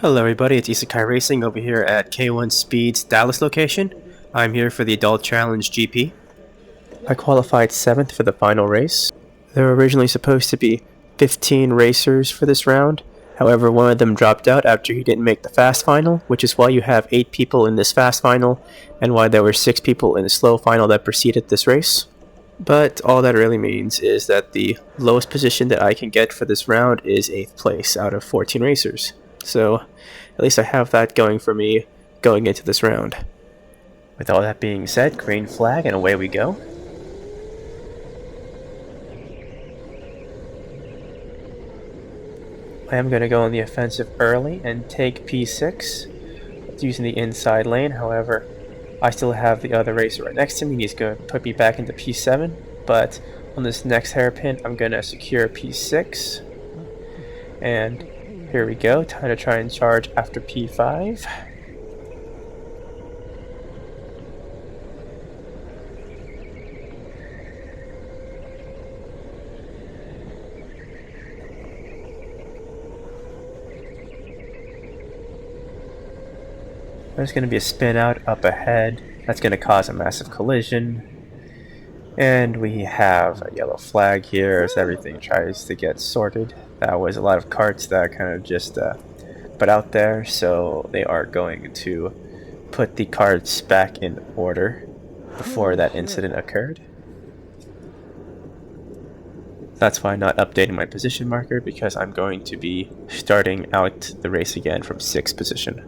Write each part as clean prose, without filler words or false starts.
Hello everybody, it's Isekai Racing over here at K1 Speed's Dallas location. I'm here for the Adult Challenge GP. I qualified 7th for the final race. There were originally supposed to be 15 racers for this round. However, one of them dropped out after he didn't make the fast final, which is why you have 8 people in this fast final, and why there were 6 people in the slow final that preceded this race. But all that really means is that the lowest position that I can get for this round is 8th place out of 14 racers. So at least I have that going for me going into this round. With all that being said, green flag and away we go. I am going to go on the offensive early and take P6 using the inside lane. However, I still have the other racer right next to me. He's going to put me back into P7, but on this next hairpin I'm going to secure P6, and here we go. Time to try and charge after P5. There's going to be a spin out up ahead. That's going to cause a massive collision. And we have a yellow flag here as everything tries to get sorted. That was a lot of carts that kind of just put out there, so they are going to put the carts back in order before that incident occurred. That's why I'm not updating my position marker, because I'm going to be starting out the race again from 6th position.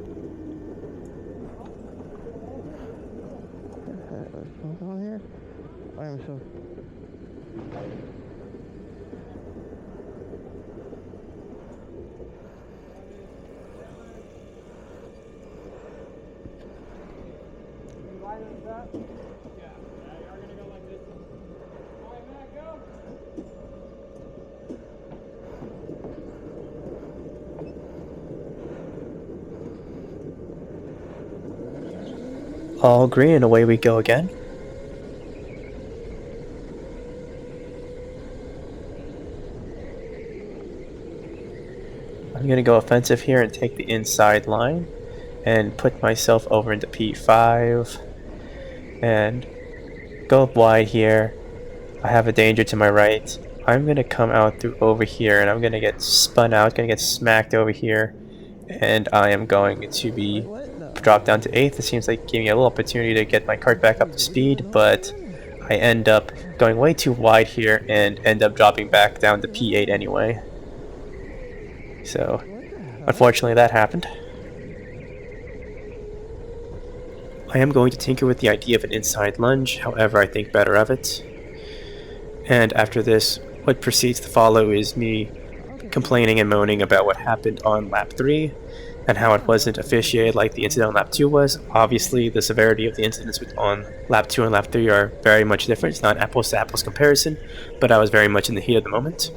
All green, and away we go again. I'm going to go offensive here and take the inside line and put myself over into P5 and go up wide here. I have a danger to my right. I'm going to come out through over here, and I'm going to get spun out, going to get smacked over here, and I am going to be dropped down to 8th. It seems like giving me a little opportunity to get my kart back up to speed, but I end up going way too wide here and end up dropping back down to P8 anyway. So unfortunately that happened. I am going to tinker with the idea of an inside lunge, however I think better of it. And after this, what proceeds to follow is me complaining and moaning about what happened on lap 3 and how it wasn't officiated like the incident on lap 2 was. Obviously, the severity of the incidents on lap 2 and lap 3 are very much different. It's not an apples to apples comparison, but I was very much in the heat of the moment.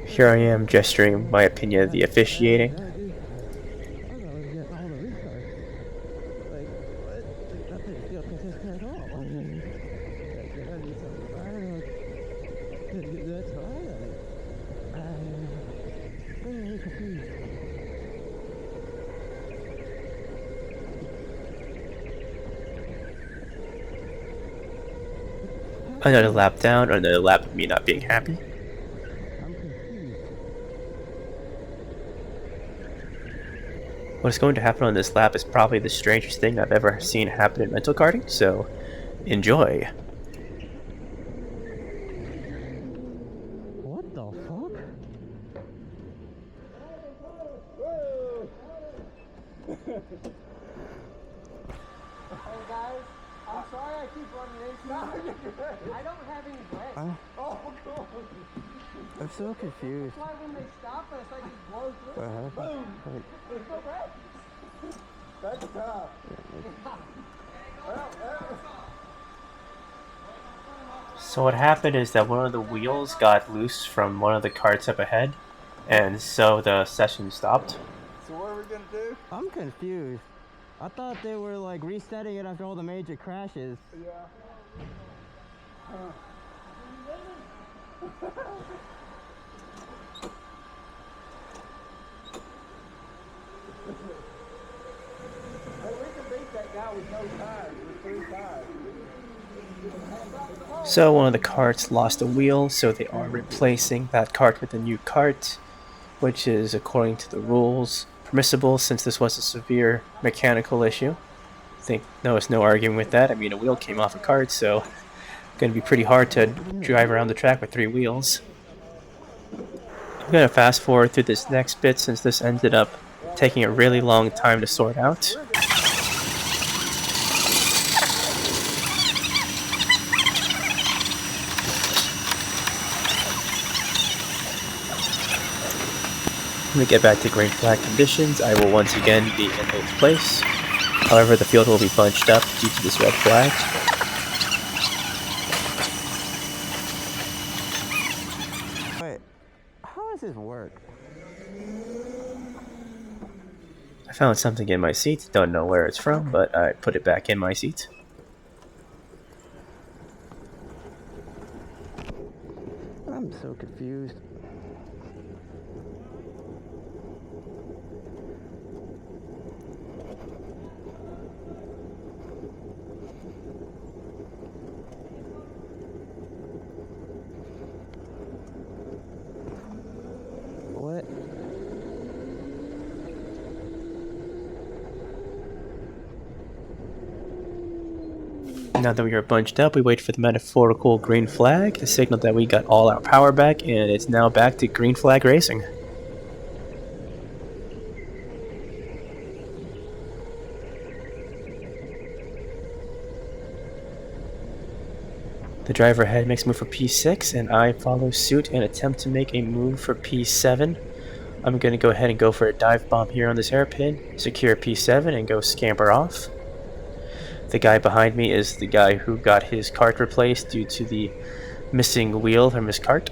Here I am gesturing my opinion of the officiating. Another lap down, another lap of me not being happy. What's going to happen on this lap is probably the strangest thing I've ever seen happen in rental karting, so enjoy. What the fuck? Hey guys, I'm sorry I keep running into you. I don't have any brakes. Oh, cool. I'm so confused. That's why when they stop us, I just blow through. Boom. There's no brakes. That's tough. So what happened is that one of the wheels got loose from one of the carts up ahead, and so the session stopped. So what are we gonna do? I'm confused. I thought they were like resetting it after all the major crashes. Yeah. Hey, we can beat that guy with no tires, with 3 tires. So one of the carts lost a wheel, so they are replacing that cart with a new cart, which is, according to the rules, permissible since this was a severe mechanical issue. I think there's no arguing with that. I mean, a wheel came off a cart, so it's going to be pretty hard to drive around the track with 3 wheels. I'm going to fast forward through this next bit since this ended up taking a really long time to sort out. When we get back to green flag conditions, I will once again be in 8th place. However, the field will be bunched up due to this red flag. Wait, how does this work? I found something in my seat, don't know where it's from, but I put it back in my seat. I'm so confused. What? Now that we are bunched up, we wait for the metaphorical green flag to signal that we got all our power back, and it's now back to green flag racing. The driver ahead makes a move for P6, and I follow suit and attempt to make a move for P7. I'm going to go ahead and go for a dive bomb here on this hairpin, secure P7, and go scamper off. The guy behind me is the guy who got his cart replaced due to the missing wheel from his cart.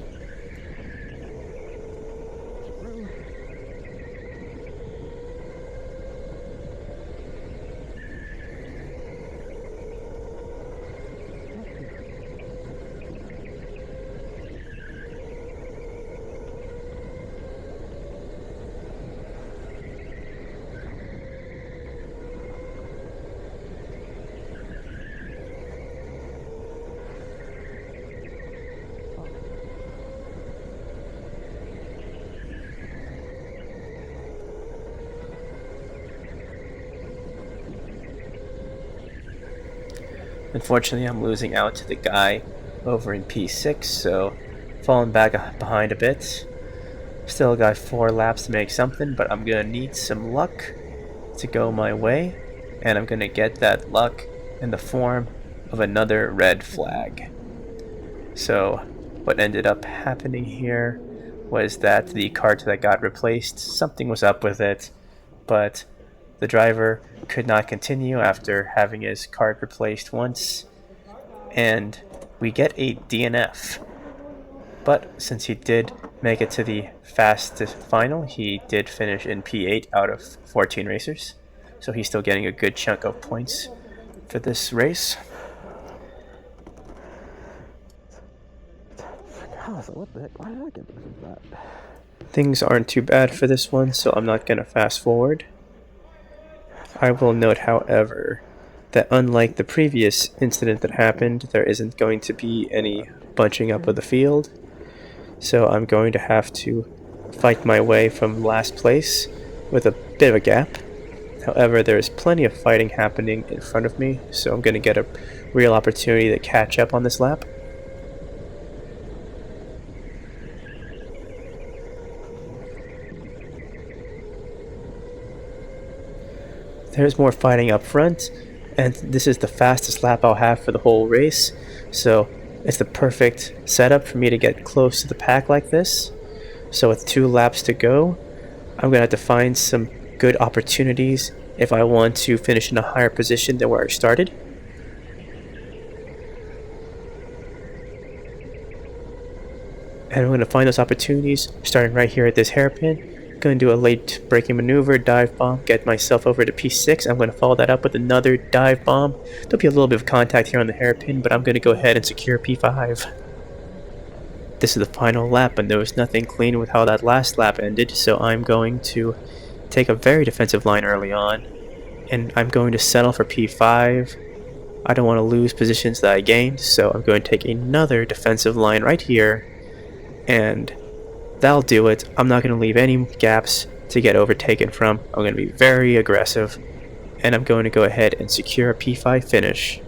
Unfortunately, I'm losing out to the guy over in P6, so falling back behind a bit. Still got 4 laps to make something, but I'm going to need some luck to go my way, and I'm going to get that luck in the form of another red flag. So what ended up happening here was that the cart that got replaced, something was up with it, but the driver could not continue after having his cart replaced once, and we get a DNF. But since he did make it to the fastest final, he did finish in P8 out of 14 racers, so he's still getting a good chunk of points for this race. What the heck? Why did I get this bad? Things aren't too bad for this one, so I'm not going to fast forward. I will note, however, that unlike the previous incident that happened, there isn't going to be any bunching up of the field. So I'm going to have to fight my way from last place with a bit of a gap. However, there is plenty of fighting happening in front of me, so I'm going to get a real opportunity to catch up on this lap. There's more fighting up front, and this is the fastest lap I'll have for the whole race, so it's the perfect setup for me to get close to the pack like this. So with 2 laps to go, I'm going to have to find some good opportunities if I want to finish in a higher position than where I started. And I'm going to find those opportunities starting right here at this hairpin, going to do a late braking maneuver, dive bomb, get myself over to P6. I'm going to follow that up with another dive bomb. There'll be a little bit of contact here on the hairpin, but I'm going to go ahead and secure P5. This is the final lap, and there was nothing clean with how that last lap ended, so I'm going to take a very defensive line early on, and I'm going to settle for P5. I don't want to lose positions that I gained, so I'm going to take another defensive line right here, and that'll do it. I'm not going to leave any gaps to get overtaken from. I'm going to be very aggressive, and I'm going to go ahead and secure a P5 finish.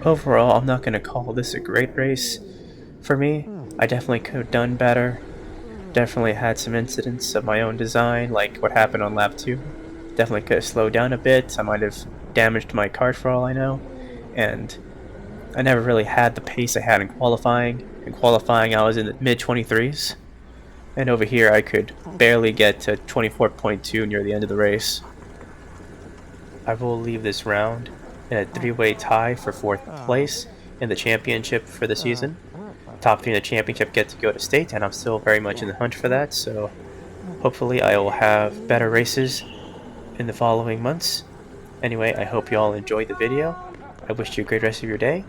Overall, I'm not going to call this a great race for me. I definitely could have done better. Definitely had some incidents of my own design, like what happened on lap 2. Definitely could have slowed down a bit. I might have damaged my kart for all I know. And I never really had the pace I had in qualifying. In qualifying, I was in the mid-23s. And over here, I could barely get to 24.2 near the end of the race. I will leave this round in a 3-way tie for 4th place in the championship for the season. Top 3 in the championship get to go to state, and I'm still very much in the hunt for that, so hopefully I will have better races in the following months. Anyway, I hope you all enjoyed the video. I wish you a great rest of your day,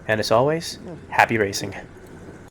and as always, happy racing.